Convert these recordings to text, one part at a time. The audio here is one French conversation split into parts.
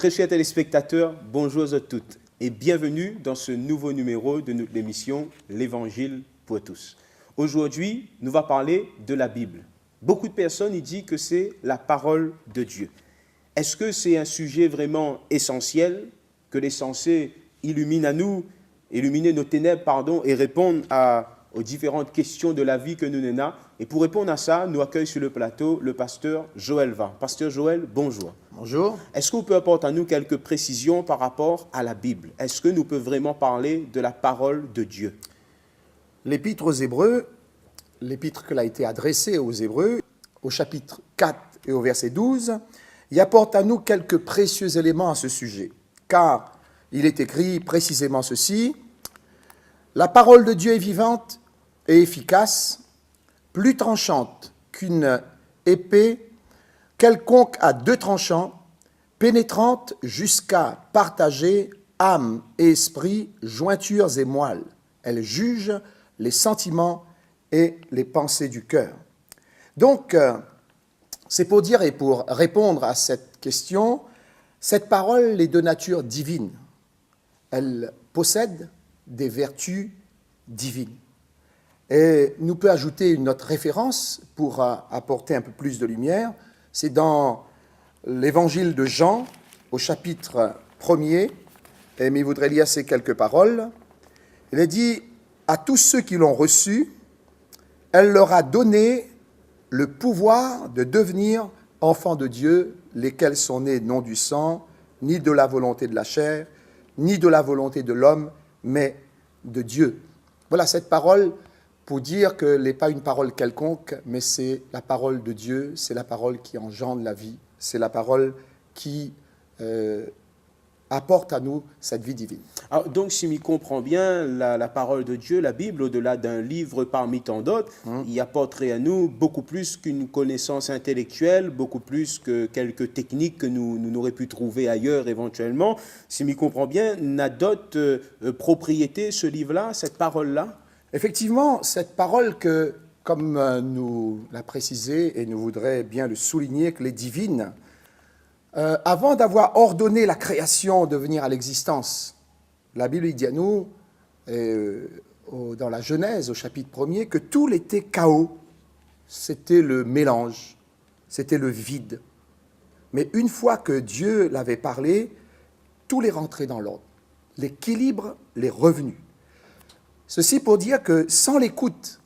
Très chers téléspectateurs, bonjour à toutes et bienvenue dans ce nouveau numéro de notre émission L'Évangile pour tous. Aujourd'hui, nous allons parler de la Bible. Beaucoup de personnes y disent que c'est la parole de Dieu. Est-ce que c'est un sujet vraiment essentiel que est censé illuminer nos ténèbres, et répondre aux différentes questions de la vie que nous menons? Et pour répondre à ça, nous accueillons sur le plateau le pasteur Joël Va. Pasteur Joël, bonjour. Bonjour. Est-ce que vous pouvez apporter à nous quelques précisions par rapport à la Bible? Est-ce que nous pouvons vraiment parler de la parole de Dieu? L'épître aux Hébreux, l'épître qui a été adressée aux Hébreux, au chapitre 4 et au verset 12, y apporte à nous quelques précieux éléments à ce sujet. Car il est écrit précisément ceci: « La parole de Dieu est vivante et efficace, plus tranchante qu'une épée quelconque à deux tranchants, pénétrante jusqu'à partager âme et esprit, jointures et moelle. Elle juge les sentiments et les pensées du cœur. » Donc, c'est pour dire et pour répondre à cette question, cette parole est de nature divine. Elle possède des vertus divines. Et nous peut ajouter une autre référence pour apporter un peu plus de lumière. C'est dans l'évangile de Jean, au chapitre 1er, mais il voudrait lire ces quelques paroles. Il est dit: « À tous ceux qui l'ont reçu, elle leur a donné le pouvoir de devenir enfants de Dieu, lesquels sont nés non du sang, ni de la volonté de la chair, ni de la volonté de l'homme, mais de Dieu. » Voilà cette parole pour dire qu'elle n'est pas une parole quelconque, mais c'est la parole de Dieu, c'est la parole qui engendre la vie, c'est la parole qui apporte à nous cette vie divine. Alors, donc, si je comprends bien, la parole de Dieu, la Bible, au-delà d'un livre parmi tant d'autres, il apporterait à nous beaucoup plus qu'une connaissance intellectuelle, beaucoup plus que quelques techniques que nous n'aurions pu trouver ailleurs éventuellement. Si je comprends bien, n'a d'autres propriétés, ce livre-là, cette parole-là? Effectivement, cette parole que, comme nous l'a précisé, et nous voudrions bien le souligner, qu'elle est divine, avant d'avoir ordonné la création de venir à l'existence, la Bible dit à nous, dans la Genèse, au chapitre 1er, que tout était chaos, c'était le mélange, c'était le vide. Mais une fois que Dieu l'avait parlé, tout est rentré dans l'ordre. L'équilibre, les revenus. Ceci pour dire que sans l'écoute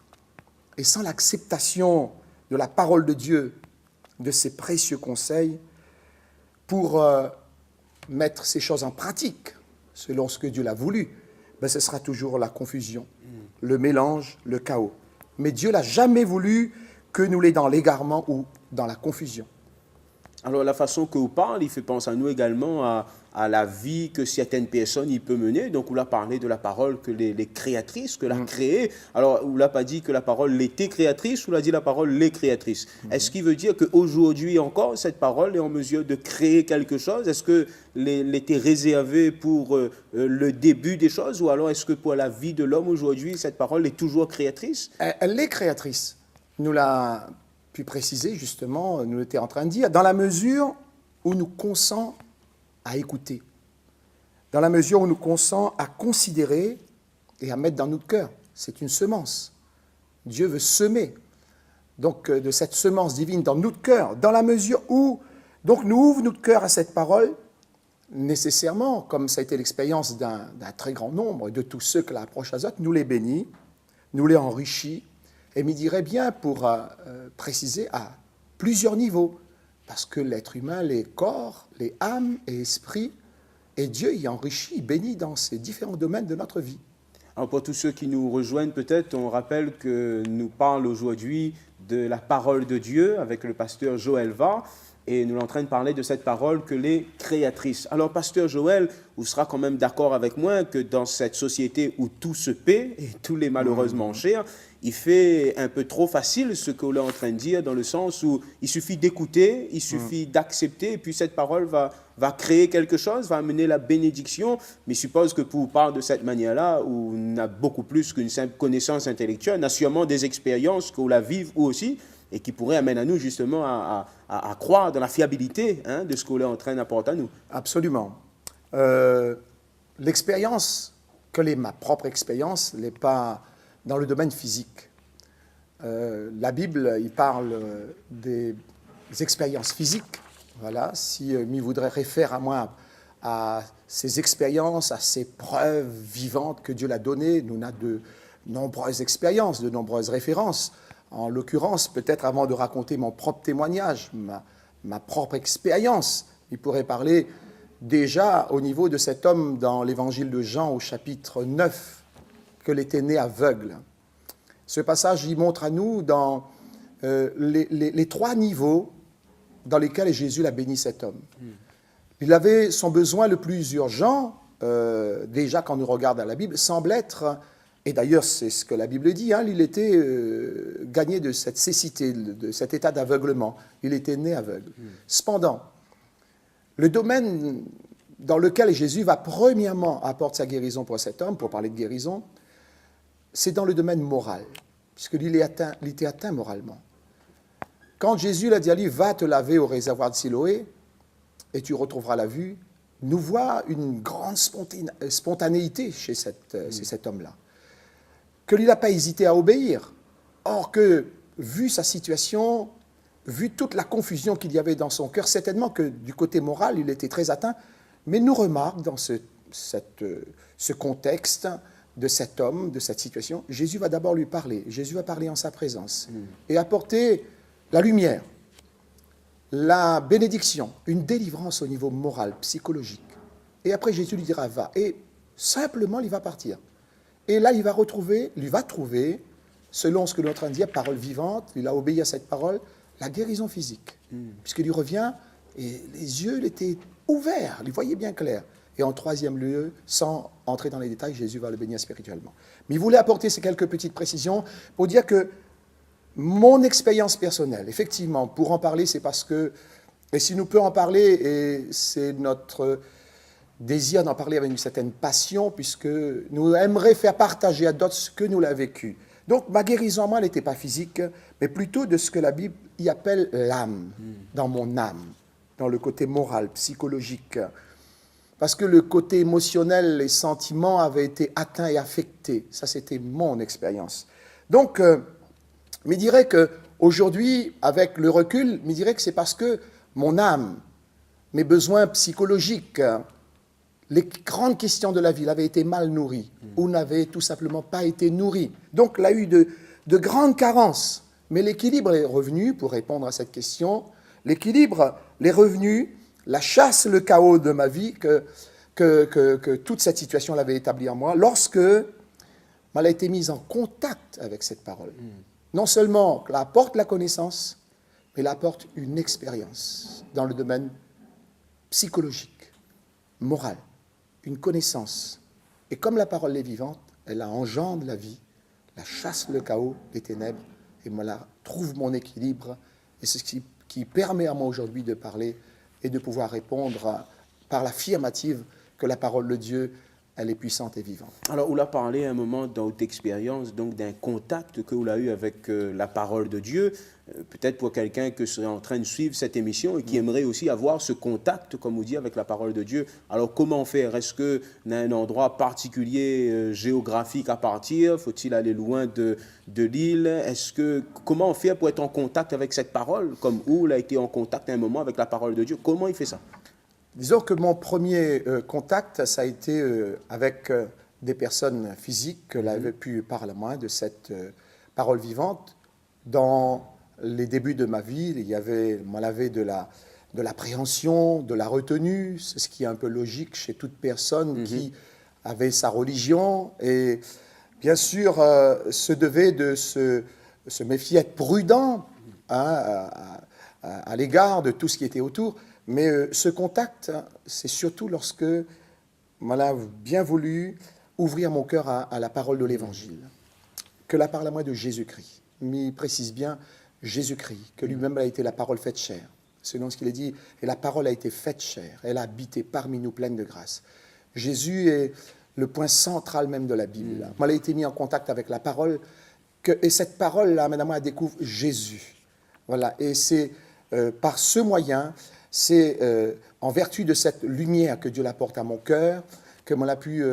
et sans l'acceptation de la parole de Dieu, de ses précieux conseils, pour mettre ces choses en pratique, selon ce que Dieu l'a voulu, ce sera toujours la confusion, le mélange, le chaos. Mais Dieu n'a jamais voulu que nous l'ayons dans l'égarement ou dans la confusion. Alors, la façon que vous parlez, il fait penser à nous également à la vie que certaines personnes y peuvent mener. Donc, on a parlé de la parole que les créatrices, que l'a créée. Alors, on n'a pas dit que la parole était créatrice, on a dit la parole les créatrices. Est-ce qu'il veut dire qu'aujourd'hui encore, cette parole est en mesure de créer quelque chose? Est-ce qu'elle était réservée pour le début des choses? Ou alors, est-ce que pour la vie de l'homme aujourd'hui, cette parole est toujours créatrice? Elle est créatrice. Nous l'a pu préciser, justement, nous l'étions en train de dire, dans la mesure où nous consentons à écouter, dans la mesure où nous consentons à considérer et à mettre dans notre cœur. C'est une semence. Dieu veut semer donc de cette semence divine dans notre cœur, dans la mesure où donc nous ouvrons notre cœur à cette parole, nécessairement, comme ça a été l'expérience d'un très grand nombre de tous ceux que l'approche Azote, nous les bénit, nous les enrichit, et m'y dirait bien pour préciser à plusieurs niveaux, parce que l'être humain, les corps, les âmes et esprits, et Dieu y enrichit, y bénit dans ces différents domaines de notre vie. Alors pour tous ceux qui nous rejoignent peut-être, on rappelle que nous parlons aujourd'hui de la parole de Dieu avec le pasteur Joël Va, et nous sommes en train de parler de cette parole que les créatrices. Alors pasteur Joël, vous serez quand même d'accord avec moi que dans cette société où tout se paie, et tout est malheureusement cher, il fait un peu trop facile ce que vous êtes en train de dire, dans le sens où il suffit d'écouter, il suffit d'accepter, et puis cette parole va créer quelque chose, va amener la bénédiction. Mais je suppose que pour vous parler de cette manière-là, on a beaucoup plus qu'une simple connaissance intellectuelle, on a sûrement des expériences que vous la vivez vous aussi, et qui pourrait amener à nous justement à croire dans la fiabilité hein, de ce qu'on est en train d'apporter à nous. Absolument. L'expérience, ma propre expérience, n'est pas dans le domaine physique. La Bible, il parle des expériences physiques. Voilà, si m'y voudrait référer à moi à ces expériences, à ces preuves vivantes que Dieu l'a données, nous avons de nombreuses expériences, de nombreuses références. En l'occurrence, peut-être avant de raconter mon propre témoignage, ma propre expérience, il pourrait parler déjà au niveau de cet homme dans l'évangile de Jean au chapitre 9, que était né aveugle. Ce passage, il montre à nous dans les trois niveaux dans lesquels Jésus a béni cet homme. Il avait son besoin le plus urgent, déjà quand on regarde dans la Bible, semble être, et d'ailleurs c'est ce que la Bible dit, hein, il était gagné de cette cécité, de cet état d'aveuglement. Il était né aveugle. Cependant, le domaine dans lequel Jésus va premièrement apporter sa guérison pour cet homme, pour parler de guérison, c'est dans le domaine moral, puisqu'il était atteint moralement. Quand Jésus l'a dit à lui, va te laver au réservoir de Siloé, et tu retrouveras la vue, nous voit une grande spontanéité chez cet homme-là, qu'il n'a pas hésité à obéir. Or que, vu sa situation, vu toute la confusion qu'il y avait dans son cœur, certainement que du côté moral, il était très atteint, mais nous remarque dans ce contexte de cet homme, de cette situation, Jésus va d'abord lui parler. Jésus va parler en sa présence et apporter la lumière, la bénédiction, une délivrance au niveau moral, psychologique. Et après, Jésus lui dira, va. Et simplement, il va partir. Et là, il va trouver, selon ce que notre en dit, parole vivante, il a obéi à cette parole, la guérison physique. Puisqu'il lui revient, et les yeux étaient ouverts, il voyait bien clair. Et en troisième lieu, sans entrer dans les détails, Jésus va le bénir spirituellement. Mais il voulait apporter ces quelques petites précisions pour dire que mon expérience personnelle, effectivement, pour en parler, c'est parce que, et si nous pouvons en parler, et c'est notre désir d'en parler avec une certaine passion, puisque nous aimerions faire partager à d'autres ce que nous l'avons vécu. Donc, ma guérison, moi, n'était pas physique, mais plutôt de ce que la Bible y appelle l'âme, dans mon âme, dans le côté moral, psychologique. Parce que le côté émotionnel, les sentiments avaient été atteints et affectés. Ça, c'était mon expérience. Donc, je dirais qu'aujourd'hui, avec le recul, je dirais que c'est parce que mon âme, mes besoins psychologiques, les grandes questions de la vie avaient été mal nourries ou n'avaient tout simplement pas été nourries. Donc, il y a eu de grandes carences. Mais l'équilibre est revenu, pour répondre à cette question, l'équilibre, les revenus, la chasse, le chaos de ma vie que toute cette situation l'avait établi en moi, lorsque elle a été mise en contact avec cette parole. Non seulement elle apporte la connaissance, mais elle apporte une expérience dans le domaine psychologique, moral, une connaissance. Et comme la parole est vivante, elle engendre la vie, la chasse le chaos, les ténèbres, et moi, trouve mon équilibre. Et c'est ce qui permet à moi aujourd'hui de parler et de pouvoir répondre par l'affirmative que la parole de Dieu, elle est puissante et vivante. Alors, on a parlé à un moment dans votre expérience, donc d'un contact que vous avez eu avec la parole de Dieu. Peut-être pour quelqu'un qui serait en train de suivre cette émission et qui aimerait aussi avoir ce contact, comme vous dites, avec la parole de Dieu. Alors, comment faire? Est-ce qu'on a un endroit particulier géographique à partir? Faut-il aller loin de l'île? Comment faire pour être en contact avec cette parole? Comme Oul a été en contact à un moment avec la parole de Dieu. Comment il fait ça? Disons que mon premier contact, ça a été avec des personnes physiques que l'avaient pu parler à moi de cette parole vivante. Dans les débuts de ma vie, il y avait de l'appréhension, de la retenue, c'est ce qui est un peu logique chez toute personne qui avait sa religion et bien sûr se devait de se méfier, être prudent à l'égard de tout ce qui était autour. Mais ce contact, c'est surtout lorsque on a bien voulu ouvrir mon cœur à la parole de l'Évangile, que la parole à moi de Jésus-Christ. Mais il précise bien Jésus-Christ, que lui-même a été la parole faite chair. Selon ce qu'il est dit, et la parole a été faite chair, elle a habité parmi nous pleine de grâce. Jésus est le point central même de la Bible. Moi, elle a été mis en contact avec la parole, et cette parole-là, madame, elle découvre Jésus. Voilà, et c'est par ce moyen, c'est en vertu de cette lumière que Dieu apporte à mon cœur, que l'on a pu,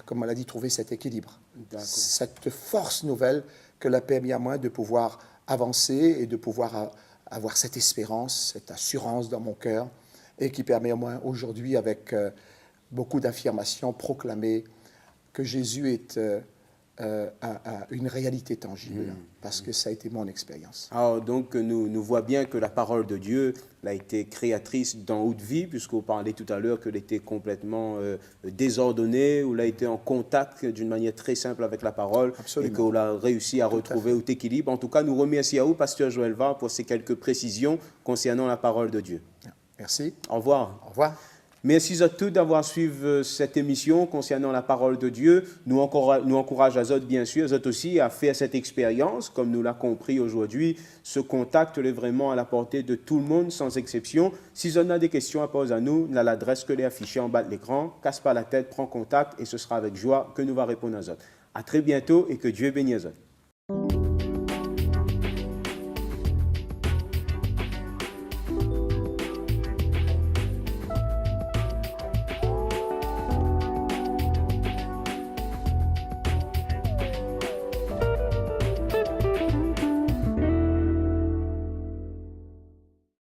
comme on l'a dit, trouver cet équilibre, cette force nouvelle que l'a permis à moi de pouvoir avancer et de pouvoir avoir cette espérance, cette assurance dans mon cœur, et qui permet à moi aujourd'hui, avec beaucoup d'affirmations, proclamer que Jésus est une réalité tangible, parce que ça a été mon expérience. Alors, donc, nous voit bien que la parole de Dieu a été créatrice dans notre vie, puisqu'on parlait tout à l'heure qu'elle était complètement désordonnée, ou elle a été en contact d'une manière très simple avec la parole, Absolument. et qu'on a réussi à retrouver tout équilibre. En tout cas, nous remercions à vous, Pasteur Joël Var, pour ces quelques précisions concernant la parole de Dieu. Merci. Au revoir. Au revoir. Merci à tous d'avoir suivi cette émission concernant la parole de Dieu. Nous encourageons à autres, bien sûr, aussi à faire cette expérience, comme nous l'avons compris aujourd'hui. Ce contact est vraiment à la portée de tout le monde, sans exception. Si vous avez des questions à poser à nous, l'adresse que les affichée en bas de l'écran. Casse pas la tête, prends contact et ce sera avec joie que nous allons répondre à autres. À très bientôt et que Dieu bénisse.